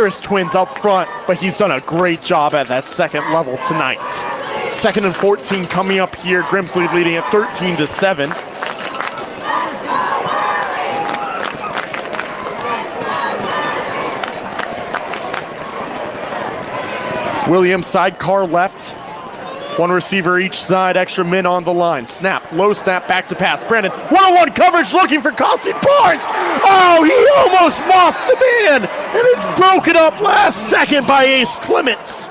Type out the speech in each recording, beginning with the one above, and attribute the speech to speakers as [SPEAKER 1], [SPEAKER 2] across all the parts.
[SPEAKER 1] Harris twins up front, but he's done a great job at that second level tonight. 2nd and 14 coming up here. Grimsley leading at 13-7. Williams sidecar left. One receiver each side, extra men on the line. Snap, low snap, back to pass. Brandon, one-on-one coverage looking for Kossi Barnes. Oh, he almost lost the man, and it's broken up last second by Ace Clements.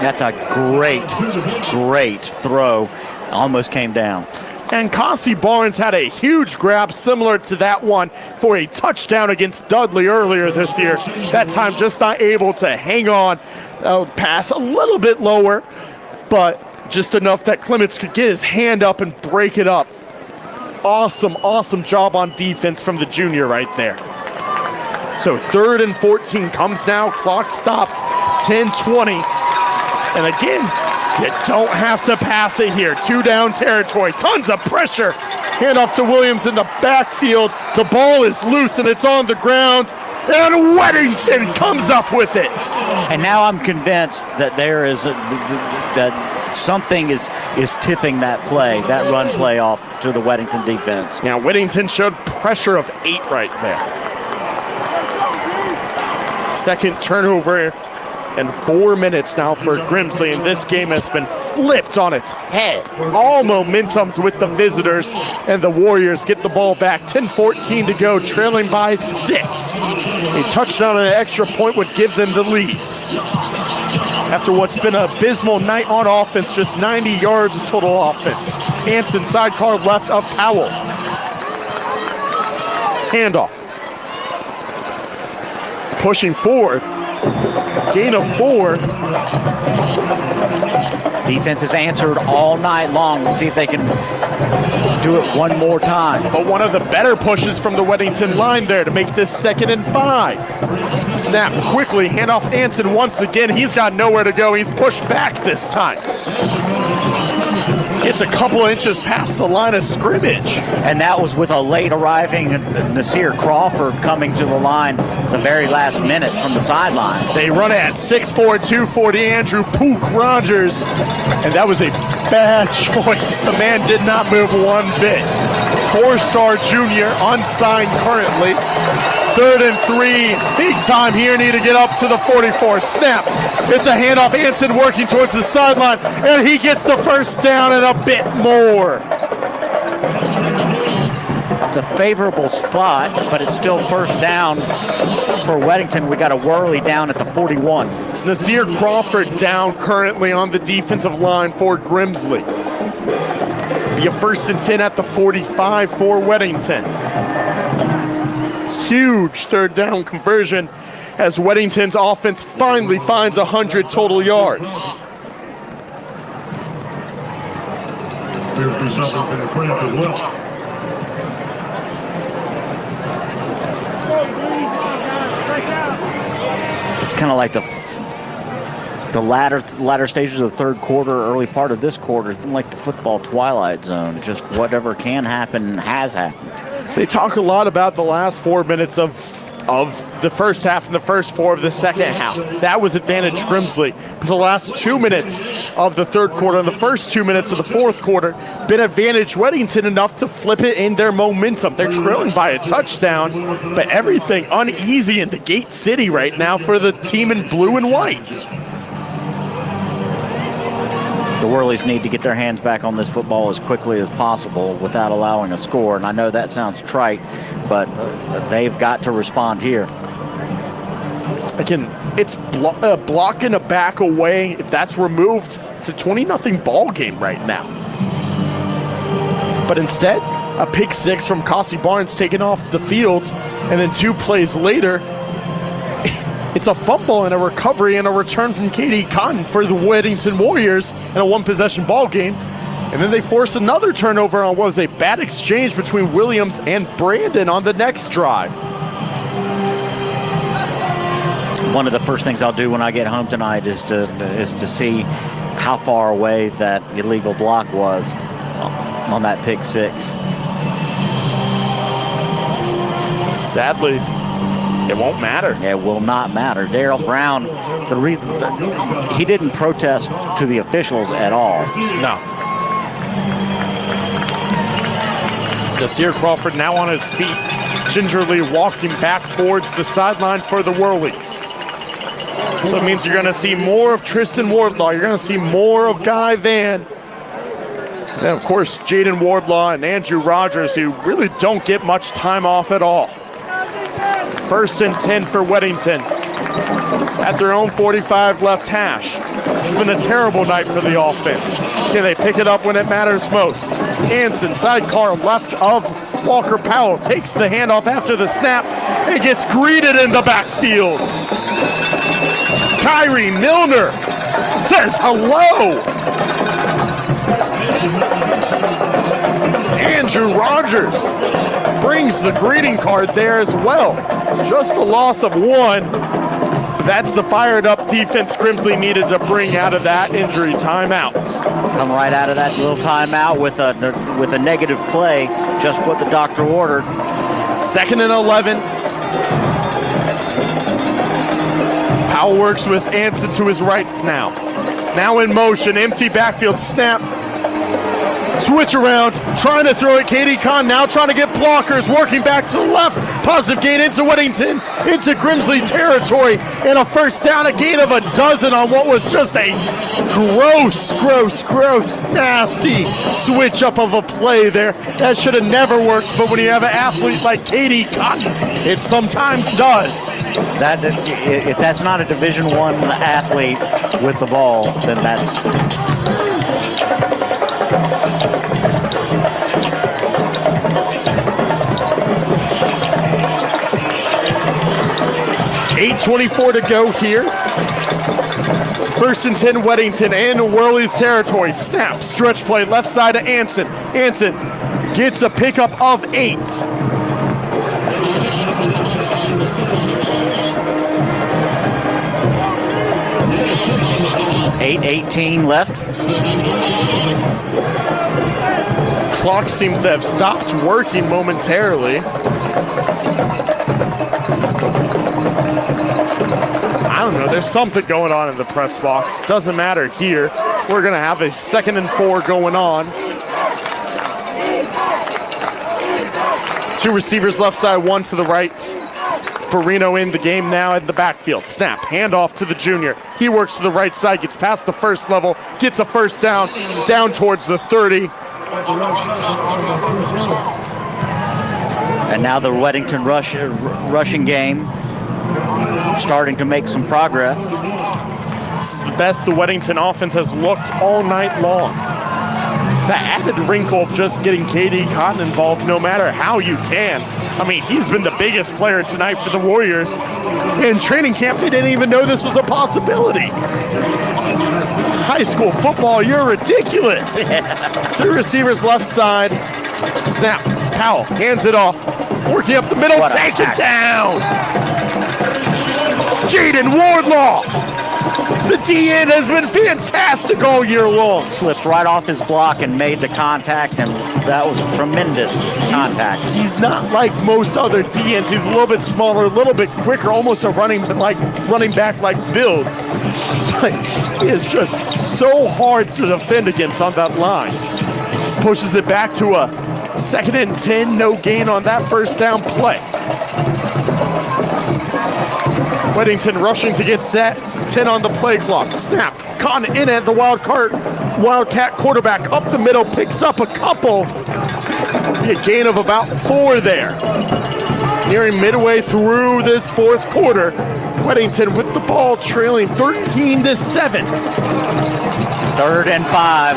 [SPEAKER 2] That's a great throw. Almost came down.
[SPEAKER 1] And Kossi Barnes had a huge grab similar to that one for a touchdown against Dudley earlier this year. That time just not able to hang on. Pass a little bit lower, but just enough that Clements could get his hand up and break it up. Awesome job on defense from the junior right there. So 3rd and 14 comes now. Clock stopped, 10-20. And again, you don't have to pass it here. 2-down territory, tons of pressure. Handoff to Williams in the backfield. The ball is loose and it's on the ground. And Weddington comes up with it.
[SPEAKER 2] And now I'm convinced that there is that something is tipping that play, that run play off to the Weddington defense.
[SPEAKER 1] Now Weddington showed pressure of 8 right there. 2nd turnover and 4 minutes now for Grimsley, and this game has been flipped on its head. All momentum's with the visitors, and the Warriors get the ball back. 10-14 to go, trailing by 6. A touchdown and an extra point would give them the lead. After what's been an abysmal night on offense, just 90 yards of total offense. Hanson sidecar left of Powell. Handoff. Pushing forward. Gain of 4.
[SPEAKER 2] Defense has answered all night long. Let's see if they can do it one more time.
[SPEAKER 1] But one of the better pushes from the Weddington line there to make this 2nd and 5. Snap quickly, handoff Anson once again. He's got nowhere to go. He's pushed back this time. It's a couple inches past the line of scrimmage.
[SPEAKER 2] And that was with a late arriving Nasir Crawford coming to the line the very last minute from the sideline.
[SPEAKER 1] They run it at 6'4", 240, Andrew Pook Rogers. And that was a bad choice. The man did not move one bit. 4-star junior, unsigned currently. 3rd and 3, big time here, need to get up to the 44. Snap, it's a handoff, Anson working towards the sideline, and he gets the first down and a bit more.
[SPEAKER 2] It's a favorable spot, but it's still first down for Weddington. We got a Worley down at the 41.
[SPEAKER 1] It's Nasir Crawford down currently on the defensive line for Grimsley. Be a 1st and 10 at the 45 for Weddington. Huge 3rd down conversion as Weddington's offense finally finds 100 total yards.
[SPEAKER 2] It's kind of like the latter stages of the 3rd quarter, early part of this quarter. It's been like the football twilight zone. Just whatever can happen has happened.
[SPEAKER 1] They talk a lot about the last 4 minutes of the first half and the first 4 of the second half. That was advantage Grimsley. But the last 2 minutes of the 3rd quarter and the first 2 minutes of the 4th quarter been advantage Weddington enough to flip it in their momentum. They're trailing by a touchdown, but everything uneasy in the Gate City right now for the team in blue and white.
[SPEAKER 2] The Whirlies need to get their hands back on this football as quickly as possible without allowing a score. And I know that sounds trite, but they've got to respond here.
[SPEAKER 1] Again, it's block and a back away. If that's removed, it's a 20-0 ball game right now. But instead, a pick 6 from Kossi Barnes taken off the field, and then 2 plays later, it's a fumble and a recovery and a return from Katie Cotton for the Weddington Warriors in a 1-possession ball game. And then they force another turnover on what was a bad exchange between Williams and Brandon on the next drive.
[SPEAKER 2] One of the first things I'll do when I get home tonight is to see how far away that illegal block was on that pick 6.
[SPEAKER 1] Sadly, It won't matter.
[SPEAKER 2] It will not matter. Daryl Brown, he didn't protest to the officials at all.
[SPEAKER 1] No. Nasir Crawford now on his feet, gingerly walking back towards the sideline for the Whirlies. So it means you're going to see more of Tristan Wardlaw. You're going to see more of Guy Van. And, of course, Jaden Wardlaw and Andrew Rogers, who really don't get much time off at all. 1st and 10 for Weddington at their own 45 left hash. It's been a terrible night for the offense. Can they pick it up when it matters most? Anson, sidecar left of Walker Powell, takes the handoff after the snap and gets greeted in the backfield. Kyrie Milner says hello. Andrew Rogers brings the greeting card there as well. Just a loss of 1. That's the fired up defense Grimsley needed to bring out of that injury timeout.
[SPEAKER 2] Come right out of that little timeout with a negative play, just what the doctor ordered.
[SPEAKER 1] 2nd and 11. Powell works with Anson to his right now. Now in motion, empty backfield snap. Switch around, trying to throw it. Katie Kahn now trying to get blockers, working back to the left. Positive gain into Weddington, into Grimsley territory, and a first down, a gain of a dozen on what was just a gross, nasty switch up of a play there. That should have never worked, but when you have an athlete like Katie Kahn, it sometimes does.
[SPEAKER 2] If that's not a Division I athlete with the ball, then that's...
[SPEAKER 1] 8:24 to go here. 1st and 10 Weddington and Whirlies territory. Snap, stretch play, left side to Anson. Anson gets a pickup of 8.
[SPEAKER 2] .8:18 left.
[SPEAKER 1] Clock seems to have stopped working momentarily. I don't know, there's something going on in the press box. Doesn't matter here. We're gonna have a 2nd and 4 going on. 2 receivers left side, 1 to the right. It's Perino in the game now at the backfield. Snap, handoff to the junior. He works to the right side, gets past the first level, gets a first down towards the 30.
[SPEAKER 2] And now the Weddington rushing game starting to make some progress.
[SPEAKER 1] This is the best the Weddington offense has looked all night long. The added wrinkle of just getting KD Cotton involved no matter how you can. I mean, he's been the biggest player tonight for the Warriors. In training camp, they didn't even know this was a possibility. High school football, you're ridiculous. 3 receivers left side. Snap, Powell hands it off. Working up the middle, take it down. Jaden Wardlaw. The DN has been fantastic all year long.
[SPEAKER 2] Slipped right off his block and made the contact, and that was a tremendous contact.
[SPEAKER 1] He's not like most other DNs. He's a little bit smaller, a little bit quicker, almost a running back like builds. But he is just so hard to defend against on that line. Pushes it back to a 2nd and 10, no gain on that first down play. Weddington rushing to get set, 10 on the play clock. Snap, Con in at the Wildcat quarterback, up the middle, picks up a couple. A gain of about 4 there. Nearing midway through this 4th quarter, Weddington with the ball trailing 13-7.
[SPEAKER 2] 3rd and 5.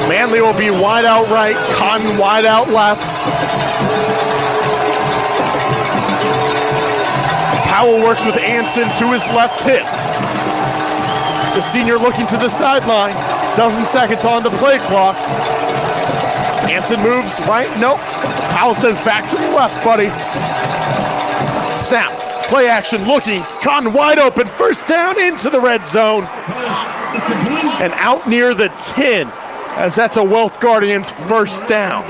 [SPEAKER 1] Manley will be wide out right, Cotton wide out left. Powell works with Anson to his left hip. The senior looking to the sideline. Dozen seconds on the play clock. Anson moves right. Nope. Powell says back to the left, buddy. Snap. Play action looking. Cotton wide open. First down into the red zone. And out near the 10, as that's a Wealth Guardians first down.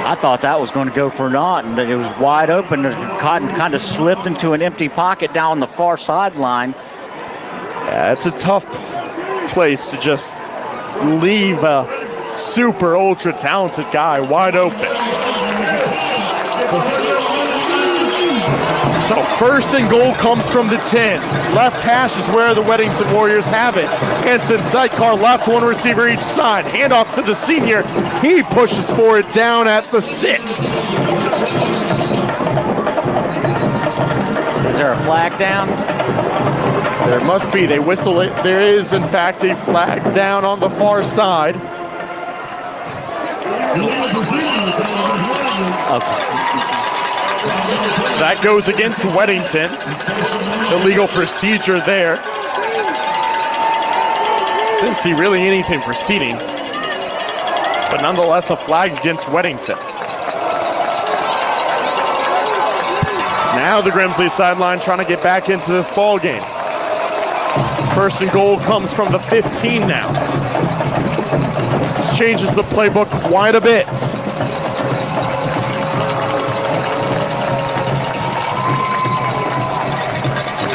[SPEAKER 2] I thought that was going to go for naught, and that it was wide open. Cotton kind of slipped into an empty pocket down the far sideline.
[SPEAKER 1] Yeah, it's a tough place to just leave a super ultra talented guy wide open. So first and goal comes from the 10. Left hash is where the Weddington Warriors have it. Hanson sidecar left, one receiver each side. Handoff to the senior. He pushes for it down at the 6.
[SPEAKER 2] Is there a flag down?
[SPEAKER 1] There must be. They whistle it. There is, in fact, a flag down on the far side. That goes against Weddington. Illegal procedure there. Didn't see really anything proceeding, but nonetheless a flag against Weddington. Now the Grimsley sideline trying to get back into this ball game. First and goal comes from the 15 now. This changes the playbook quite a bit.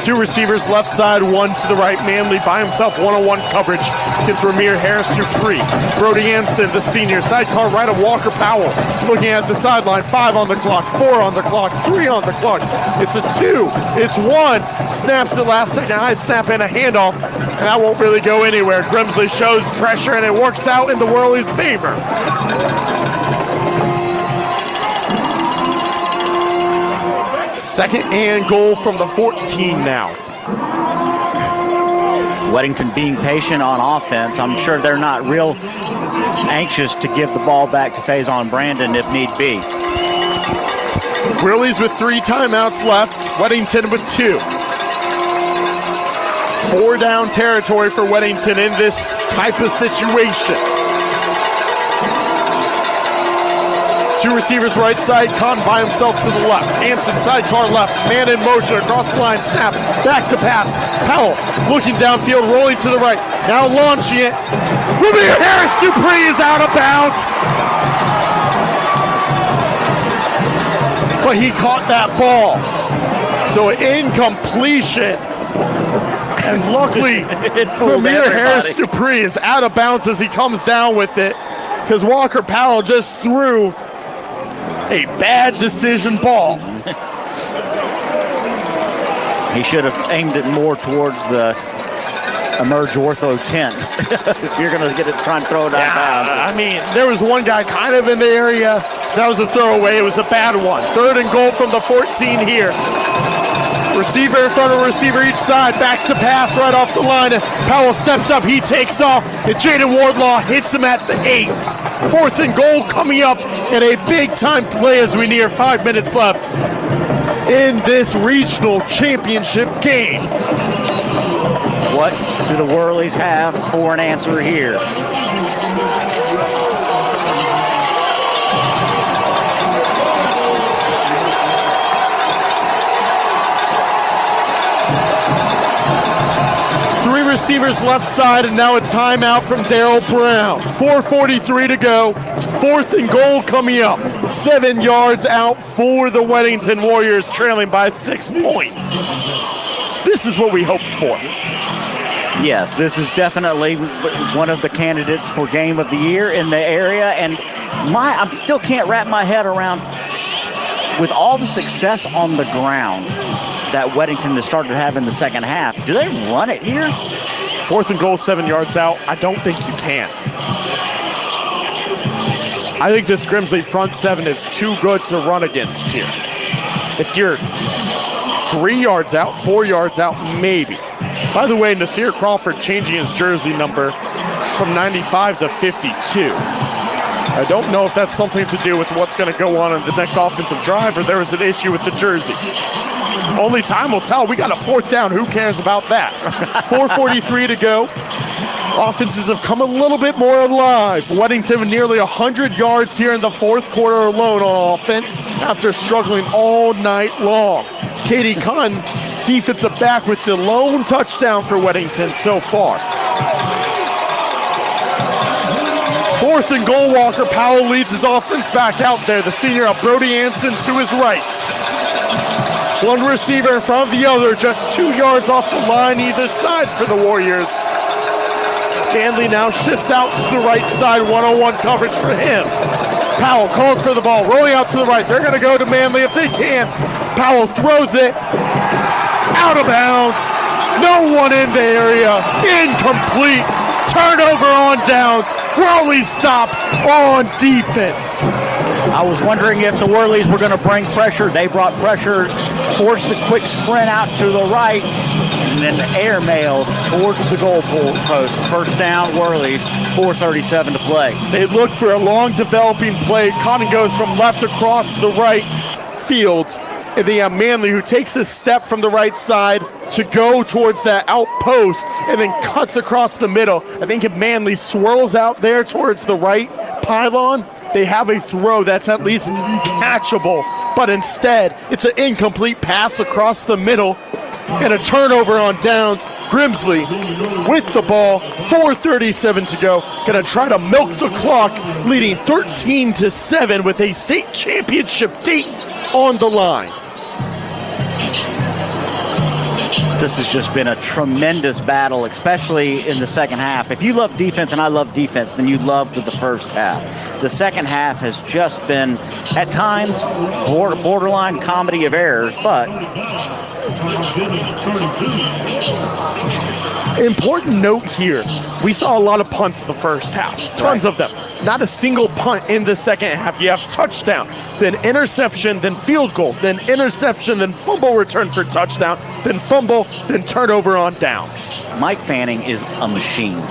[SPEAKER 1] Two receivers left side, one to the right. Manley by himself, one-on-one coverage against Ramir Harris-Dupree. Brody Hanson, the senior, sidecar right of Walker Powell. Looking at the sideline, 5 on the clock, 4 on the clock, 3 on the clock. It's a 2, it's 1. Snaps it last second, high snap and a handoff, and that won't really go anywhere. Grimsley shows pressure and it works out in the Whirlies' favor. Second and goal from the 14 now.
[SPEAKER 2] Weddington being patient on offense. I'm sure they're not real anxious to give the ball back to Faison Brandon if need be.
[SPEAKER 1] Whirlies with 3 timeouts left. Weddington with 2. 4 down territory for Weddington in this type of situation. 2 receivers right side, Conn by himself to the left. Hanson sidecar left, man in motion across the line, snap, back to pass. Powell looking downfield, rolling to the right, now launching it. Ramir Harris-Dupree is out of bounds. But he caught that ball. So incompletion. And luckily, Ramir Harris-Dupree is out of bounds as he comes down with it, because Walker Powell just threw a bad decision ball.
[SPEAKER 2] He should have aimed it more towards the Emerge Ortho tent. If you're going to get it, try and throw it out of bounds.
[SPEAKER 1] I mean, there was one guy kind of in the area. That was a throwaway. It was a bad one. 3rd and goal from the 14 here. Receiver in front of receiver each side. Back to pass right off the line. Powell steps up. He takes off. And Jaden Wardlaw hits him at the 8. 4th and goal coming up in a big-time play as we near 5 minutes left in this regional championship game.
[SPEAKER 2] What do the Whirlies have for an answer here?
[SPEAKER 1] Receivers left side, and now a timeout from Darryl Brown. 4:43 to go. It's 4th and goal coming up. 7 yards out for the Weddington Warriors, trailing by 6 points. This is what we hoped for.
[SPEAKER 2] Yes, this is definitely one of the candidates for game of the year in the area, and I still can't wrap my head around, with all the success on the ground that Weddington has started having the second half, do they run it here?
[SPEAKER 1] 4th and goal, 7 yards out. I don't think you can. I think this Grimsley front 7 is too good to run against here. If you're 3 yards out, 4 yards out, maybe. By the way, Nasir Crawford changing his jersey number from 95 to 52. I don't know if that's something to do with what's going to go on in this next offensive drive, or there was an issue with the jersey. Only time will tell. We got a 4th down. Who cares about that? 4:43 to go. Offenses have come a little bit more alive. Weddington with nearly 100 yards here in the 4th quarter alone on offense after struggling all night long. Katie Conn, defensive back, with the lone touchdown for Weddington so far. 4th and goal, Walker Powell leads his offense back out there. The senior up, Brody Anson to his right. One receiver in front of the other, just 2 yards off the line either side for the Warriors. Manley now shifts out to the right side, one-on-one coverage for him. Powell calls for the ball, rolling out to the right. They're going to go to Manley if they can. Powell throws it out of bounds. No one in the area. Incomplete. Turnover on downs. Worley's stop on defense.
[SPEAKER 2] I was wondering if the Whirlies were going to bring pressure. They brought pressure, forced a quick sprint out to the right, and then airmailed towards the goal post. First down, Whirlies, 4:37 to play.
[SPEAKER 1] They look for a long developing play. Cotton goes from left across the right field. And they have Manley, who takes a step from the right side to go towards that outpost and then cuts across the middle. I think if Manley swirls out there towards the right pylon, they have a throw that's at least catchable. But instead, it's an incomplete pass across the middle and a turnover on downs. Grimsley with the ball, 4:37 to go. Gonna try to milk the clock, leading 13-7 with a state championship date on the line.
[SPEAKER 2] This has just been a tremendous battle, especially in the second half. If you love defense, and I love defense, then you loved the first half. The second half has just been, at times, borderline comedy of errors, but
[SPEAKER 1] important note here, we saw a lot of punts in the first half, tons of them. Not a single punt in the second half. You have touchdown, then interception, then field goal, then interception, then fumble return for touchdown, then fumble, then turnover on downs.
[SPEAKER 2] Mike Fanning is a machine.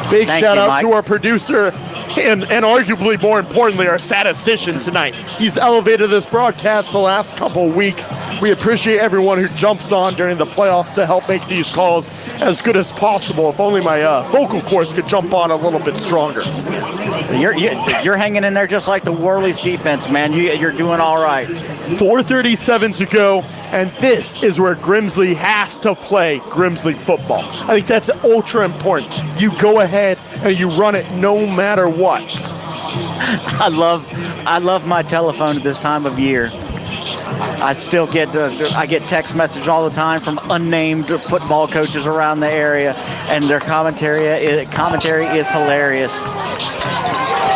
[SPEAKER 1] Big
[SPEAKER 2] Thank
[SPEAKER 1] shout
[SPEAKER 2] you,
[SPEAKER 1] out
[SPEAKER 2] Mike.
[SPEAKER 1] to our producer and arguably more importantly, our statistician tonight. He's elevated this broadcast the last couple weeks. We appreciate everyone who jumps on during the playoffs to help make these calls as good as possible. If only my vocal cords could jump on a little bit stronger.
[SPEAKER 2] You're hanging in there just like the Whirlies defense, man. You're doing all right.
[SPEAKER 1] 4:37 to go, and this is where Grimsley has to play Grimsley football. I think that's ultra important. You go ahead and you run it no matter what.
[SPEAKER 2] I love my telephone at this time of year. I still get text messages all the time from unnamed football coaches around the area, and their commentary is hilarious.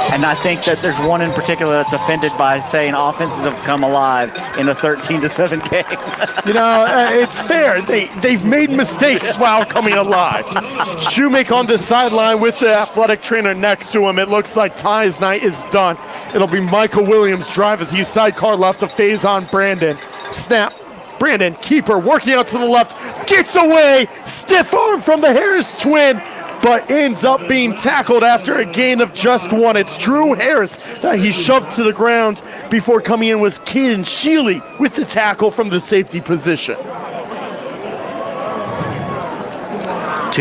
[SPEAKER 2] And I think that there's one in particular that's offended by saying offenses have come alive in a 13-7 game.
[SPEAKER 1] It's fair. They've made mistakes while coming alive. Shoemake on the sideline with the athletic trainer next to him. It looks like Ty's night is done. It'll be Michael Williams' drive as he's sidecar left to phase on Brandon. Snap. Brandon, keeper, working out to the left, gets away. Stiff arm from the Harris twin, but ends up being tackled after a gain of just one. It's Drew Harris that he shoved to the ground. Before coming in was Caden Sheely with the tackle from the safety position.
[SPEAKER 2] 2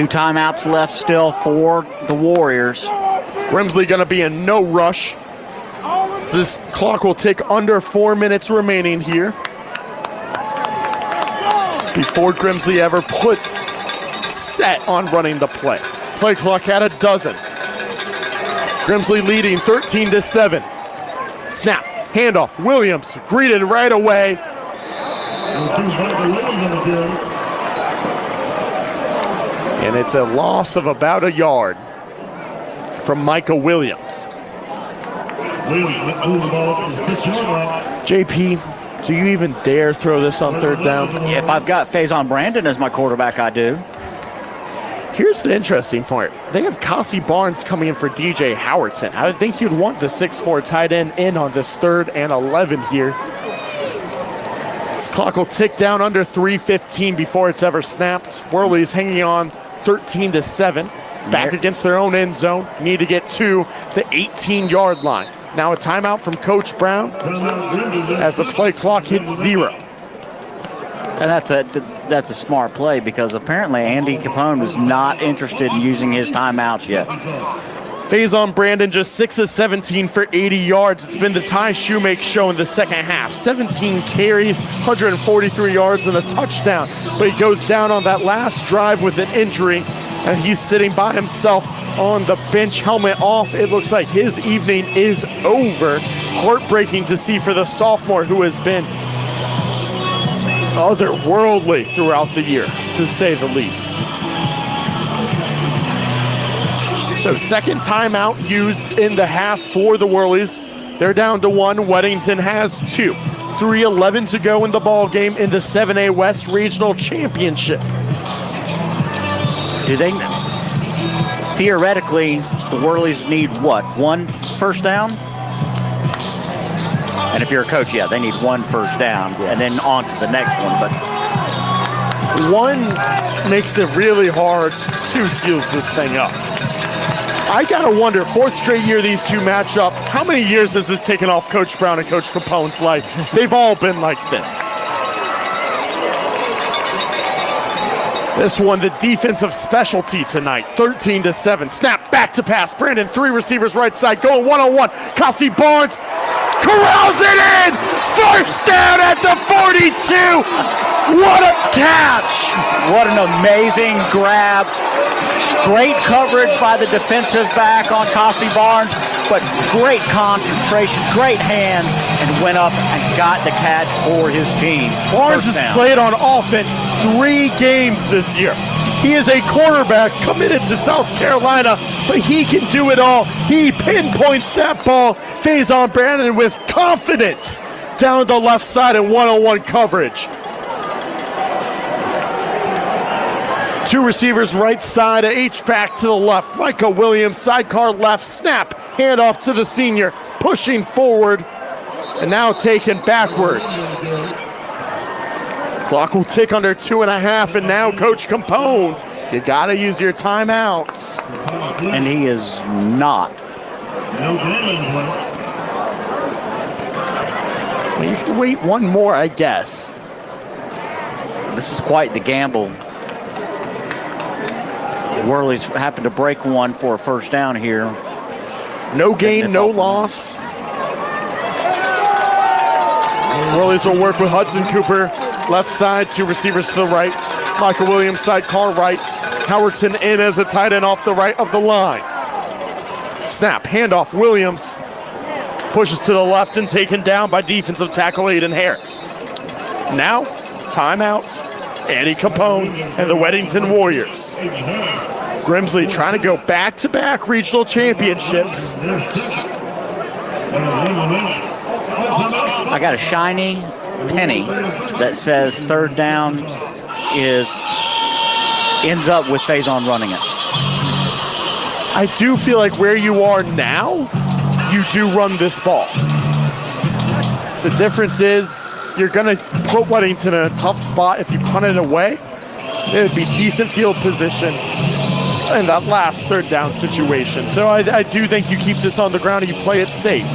[SPEAKER 2] timeouts left still for the Warriors.
[SPEAKER 1] Grimsley going to be in no rush. So this clock will tick under 4 minutes remaining here before Grimsley ever puts set on running the play. Play clock at 12. Grimsley leading 13-7. Snap, handoff, Williams greeted right away. And it's a loss of about a yard from Michael Williams. JP, do you even dare throw this on 3rd down?
[SPEAKER 2] If I've got Faison Brandon as my quarterback, I do.
[SPEAKER 1] Here's the interesting part. They have Cassie Barnes coming in for DJ Howerton. I would think you'd want the 6'4 tight end in on this 3rd and 11 here. This clock will tick down under 3:15 before it's ever snapped. Whirlies hanging on 13-7. Back against their own end zone. Need to get to the 18-yard line. Now a timeout from Coach Brown as the play clock hits 0.
[SPEAKER 2] And that's a smart play because apparently Andy Capone was not interested in using his timeouts yet.
[SPEAKER 1] Faison Brandon just 6 of 17 for 80 yards. It's been the Ty Shoemake show in the second half. 17 carries, 143 yards, and a touchdown. But he goes down on that last drive with an injury, and he's sitting by himself on the bench, helmet off. It looks like his evening is over. Heartbreaking to see for the sophomore who has been otherworldly throughout the year, to say the least. So second timeout used in the half for the Whirlies. They're down to 1. Weddington has 2. 3:11 to go in the ball game in the 7A West Regional Championship.
[SPEAKER 2] Do they, theoretically, the Whirlies need what? 1 first down? And if you're a coach, yeah, they need 1 first down and then on to the next one. But
[SPEAKER 1] 1 makes it really hard. 2 seals this thing up. I gotta wonder, 4th straight year these two match up. How many years has this taken off Coach Brown and Coach Capone's life? They've all been like this. This one, the defensive specialty tonight, 13-7. Snap back to pass. Brandon, 3 receivers right side, going one-on-one. Cassie Barnes corrals it in. First down at the 42. What a catch.
[SPEAKER 2] what an amazing grab. Great coverage by the defensive back on Cassie Barnes, but great concentration, great hands, and went up and got the catch for his team.
[SPEAKER 1] Barnes has played on offense 3 games this year. He is a quarterback committed to South Carolina, but he can do it all. He pinpoints that ball. Faison Brandon with confidence down the left side in one-on-one coverage. 2 receivers right side, H-back to the left. Micah Williams, sidecar left, snap, handoff to the senior, pushing forward, and now taken backwards. Clock will tick under 2.5, and now Coach Capone, you gotta use your timeouts.
[SPEAKER 2] And he is not.
[SPEAKER 1] Well, you can wait 1 more, I guess.
[SPEAKER 2] This is quite the gamble. Whirlies happen to break 1 for a first down here.
[SPEAKER 1] No gain, no loss. Whirlies will work with Hudson Cooper, left side, 2 receivers to the right. Michael Williams, sidecar right. Howardson in as a tight end off the right of the line. Snap, handoff, Williams. Pushes to the left and taken down by defensive tackle Aiden Harris. Now, timeout. Andy Capone and the Weddington Warriors. Grimsley trying to go back-to-back regional championships.
[SPEAKER 2] I got a shiny penny that says third down ends up with Faison running it.
[SPEAKER 1] I do feel like where you are now, you do run this ball. The difference is you're going to put Weddington in a tough spot if you punt it away. It would be decent field position in that last third down situation. So I do think you keep this on the ground and you play it safe.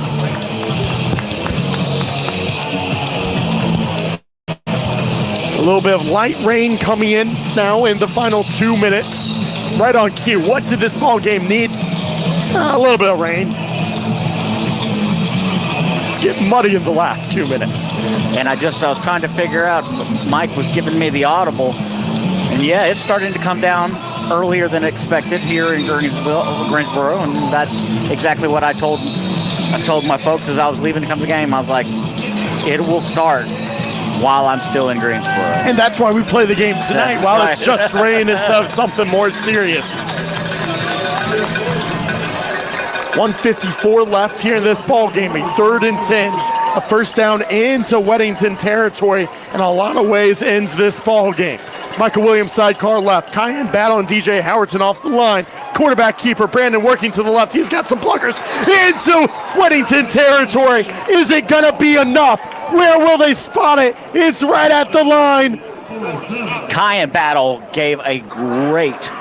[SPEAKER 1] A little bit of light rain coming in now in the final 2 minutes. Right on cue. What did this ball game need? A little bit of rain. Get muddy in the last 2 minutes.
[SPEAKER 2] And I was trying to figure out, Mike was giving me the audible, and yeah, it's starting to come down earlier than expected here in Greensboro, and that's exactly what I told my folks as I was leaving to come to the game. I was like, it will start while I'm still in Greensboro.
[SPEAKER 1] And that's why we play the game tonight, while
[SPEAKER 2] right.
[SPEAKER 1] It's just rain instead of something more serious. 1:54 left here in this ball game. A 3rd and 10, a first down into Weddington territory, in a lot of ways ends this ball game. Michael Williams sidecar left. Cayenne Battle and DJ Howardson off the line. Quarterback keeper Brandon working to the left. He's got some pluckers into Weddington territory. Is it gonna be enough? Where will they spot it? It's right at the line.
[SPEAKER 2] Cayenne Battle gave a great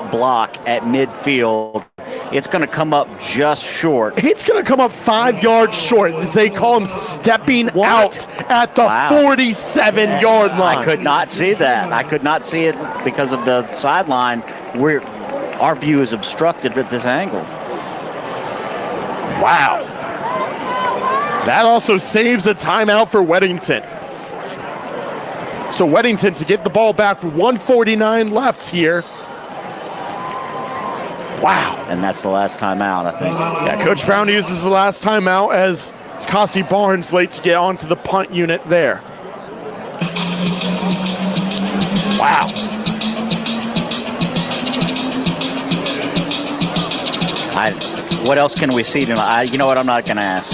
[SPEAKER 2] block at midfield. It's going to come up just short.
[SPEAKER 1] It's going to come up 5 yards short. They call him stepping out at the 47-yard line.
[SPEAKER 2] I could not see that. I could not see it because of the sideline. Our view is obstructed at this angle.
[SPEAKER 1] Wow. That also saves a timeout for Weddington. So Weddington to get the ball back with 1:49 left here. Wow.
[SPEAKER 2] And that's the last time out, I think.
[SPEAKER 1] Yeah, Coach Brown uses the last time out as it's Cassie Barnes late to get onto the punt unit there. Wow.
[SPEAKER 2] What else can we see tonight? You know what? I'm not going to ask.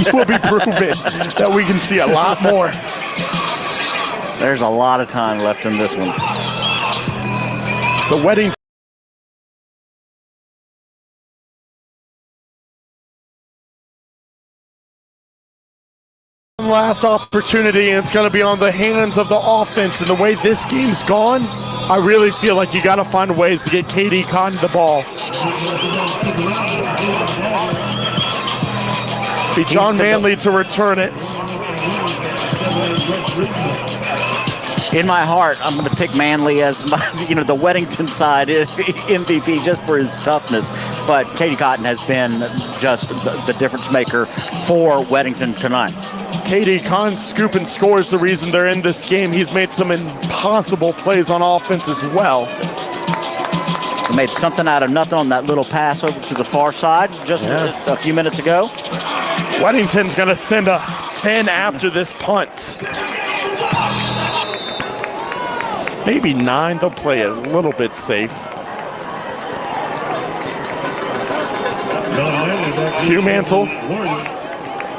[SPEAKER 1] You will be proven that we can see a lot more.
[SPEAKER 2] There's a lot of time left in this one.
[SPEAKER 1] The Wedding last opportunity, and it's going to be on the hands of the offense. And the way this game's gone, I really feel like you got to find ways to get KD Cotton the ball. Be John Manley to return it.
[SPEAKER 2] In my heart, I'm going to pick Manley as my, the Weddington side MVP just for his toughness. But Katie Cotton has been just the difference maker for Weddington tonight.
[SPEAKER 1] KD Cotton scoop and scores the reason they're in this game. He's made some impossible plays on offense as well.
[SPEAKER 2] He made something out of nothing on that little pass over to the far side just a few minutes ago.
[SPEAKER 1] Weddington's going to send a 10 after this punt. Maybe 9. They'll play a little bit safe. Hugh Mansell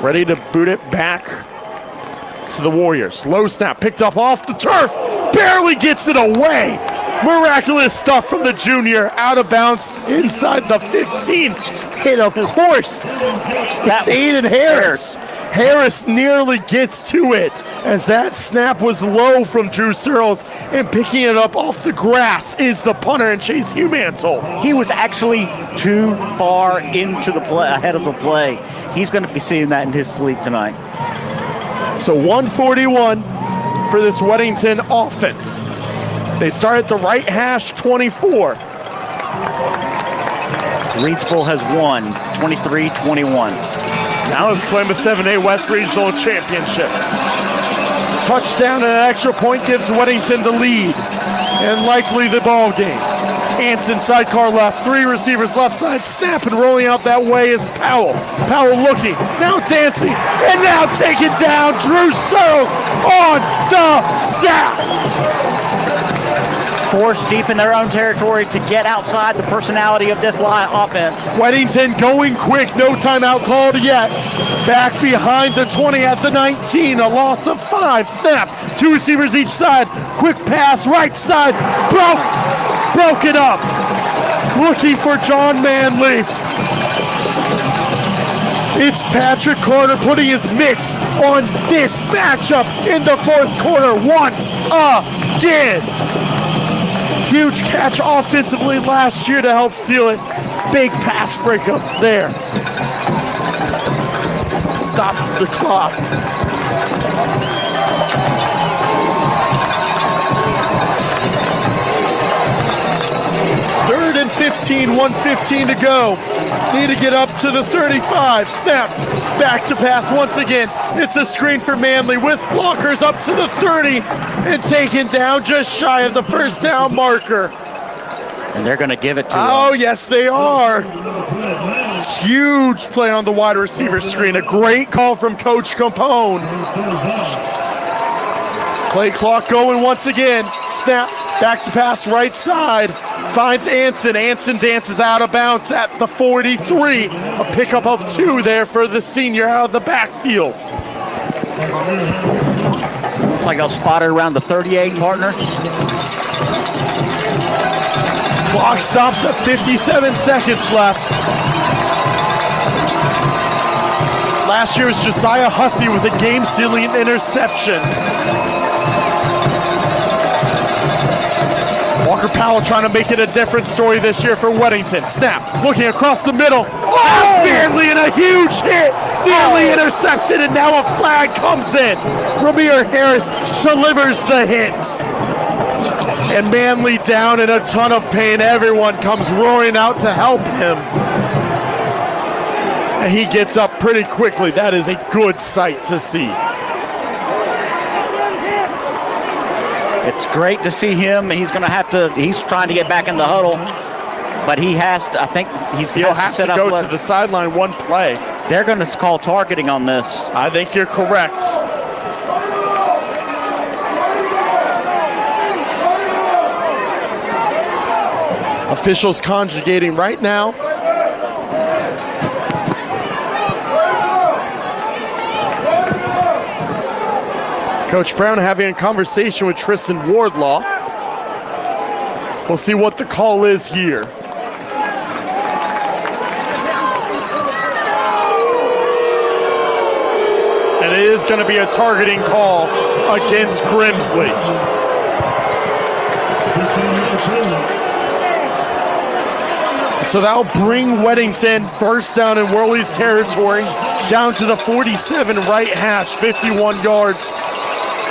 [SPEAKER 1] ready to boot it back to the Warriors. Low snap picked up off the turf. Barely gets it away. Miraculous stuff from the junior. Out of bounds inside the 15. And of course, it's Aiden Harris. Harris nearly gets to it as that snap was low from Drew Searles, and picking it up off the grass is the punter and Chase Hugh Mansell.
[SPEAKER 2] He was actually too far into the play, ahead of the play. He's going to be seeing that in his sleep tonight.
[SPEAKER 1] So 141 for this Weddington offense. They start at the right hash, 24.
[SPEAKER 2] Reidsville has won 23-21.
[SPEAKER 1] Now let's claim a 7A West Regional Championship. Touchdown and an extra point gives Weddington the lead and likely the ball game. Anson sidecar left, 3 receivers left side, snap and rolling out that way is Powell. Powell looking, now dancing, and now taken down. Drew Searles on the sack.
[SPEAKER 2] Forced deep in their own territory to get outside the personality of this offense.
[SPEAKER 1] Weddington going quick, no timeout called yet. Back behind the 20 at the 19, a loss of 5. Snap, 2 receivers each side. Quick pass, right side, broke it up. Looking for John Manley. It's Patrick Carter putting his mitts on this matchup in the 4th quarter once again. Huge catch offensively last year to help seal it. Big pass breakup there. Stops the clock. Third and 15, 1:15 to go. Need to get up to the 35. Snap, back to pass once again. It's a screen for Manley with blockers up to the 30 and taken down just shy of the first down marker.
[SPEAKER 2] And they're going to give it to him.
[SPEAKER 1] Oh, yes, they are. Huge play on the wide receiver screen. A great call from Coach Capone. Play clock going once again. Snap, back to pass right side. Finds Anson. Anson dances out of bounds at the 43. A pickup of 2 there for the senior out of the backfield.
[SPEAKER 2] Looks like they'll spot it around the 38, partner.
[SPEAKER 1] Clock stops at 57 seconds left. Last year was Josiah Hussey with a game-sealing interception. Walker Powell trying to make it a different story this year for Weddington. Snap, looking across the middle. That's Manley and a huge hit. Nearly intercepted, and now a flag comes in. Ramir Harris delivers the hit. And Manley down in a ton of pain. Everyone comes roaring out to help him. And he gets up pretty quickly. That is a good sight to see.
[SPEAKER 2] It's great to see him. He's going to have to. He's trying to get back in the huddle, but he has to. I think
[SPEAKER 1] He'll have to go to the sideline one play.
[SPEAKER 2] They're going to call targeting on this.
[SPEAKER 1] I think you're correct. Officials conjugating right now. Coach Brown having a conversation with Tristan Wardlaw. We'll see what the call is here. And it is going to be a targeting call against Grimsley. So that'll bring Weddington first down in Worley's territory, down to the 47 right hash, 51 yards.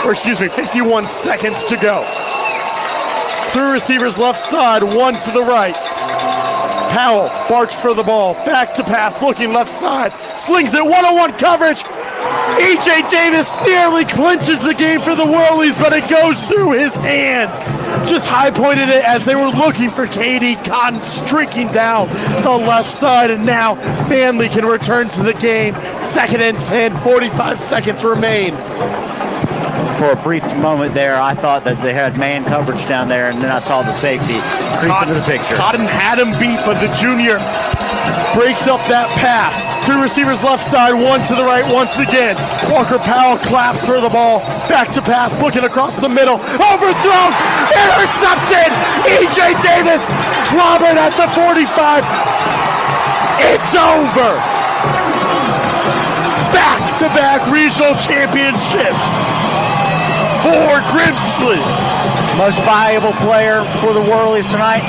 [SPEAKER 1] 51 seconds to go. Three receivers left side, one to the right. Powell barks for the ball, back to pass, looking left side, slings it, one-on-one coverage. E.J. Davis nearly clinches the game for the Whirlies, but it goes through his hands. Just high-pointed it as they were looking for K.D. Cotton streaking down the left side, and now Manley can return to the game. 2nd and 10, 45 seconds remain.
[SPEAKER 2] For a brief moment there, I thought that they had man coverage down there, and then I saw the safety creep into the picture.
[SPEAKER 1] Cotton had him beat, but the junior breaks up that pass. Three receivers left side, one to the right once again. Walker Powell claps for the ball. Back to pass, looking across the middle. Overthrown, intercepted. E.J. Davis clobbered at the 45. It's over. Back-to-back regional championships for Grimsley.
[SPEAKER 2] Most valuable player for the Whirlies tonight,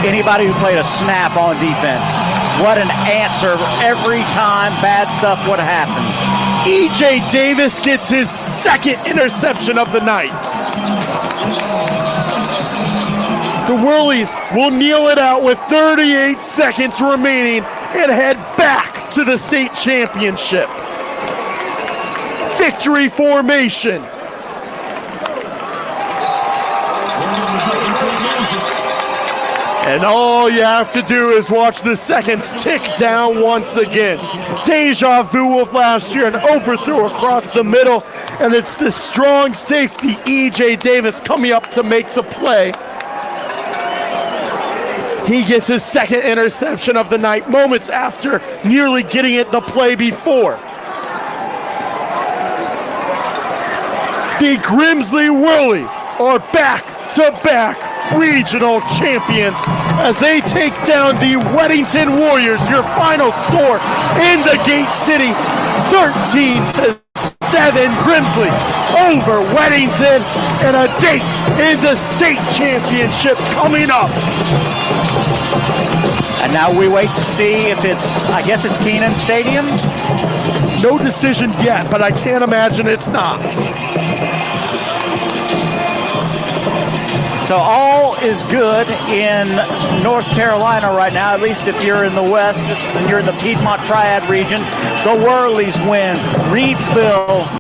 [SPEAKER 2] anybody who played a snap on defense. What an answer every time bad stuff would happen.
[SPEAKER 1] E.J. Davis gets his 2nd interception of the night. The Whirlies will kneel it out with 38 seconds remaining and head back to the state championship. Victory formation. And all you have to do is watch the seconds tick down once again. Deja vu of last year, an overthrow across the middle, and it's the strong safety E.J. Davis coming up to make the play. He gets his 2nd interception of the night, moments after nearly getting it the play before. The Grimsley Whirlies are back-to-back regional champions as they take down the Weddington Warriors. Your final score in the Gate City, 13-7 Grimsley over Weddington, and a date in the state championship coming up.
[SPEAKER 2] And now we wait to see if I guess it's Kenan Stadium?
[SPEAKER 1] No decision yet, but I can't imagine it's not.
[SPEAKER 2] So all is good in North Carolina right now, at least if you're in the West and you're in the Piedmont Triad region. The Whirlies win. Reidsville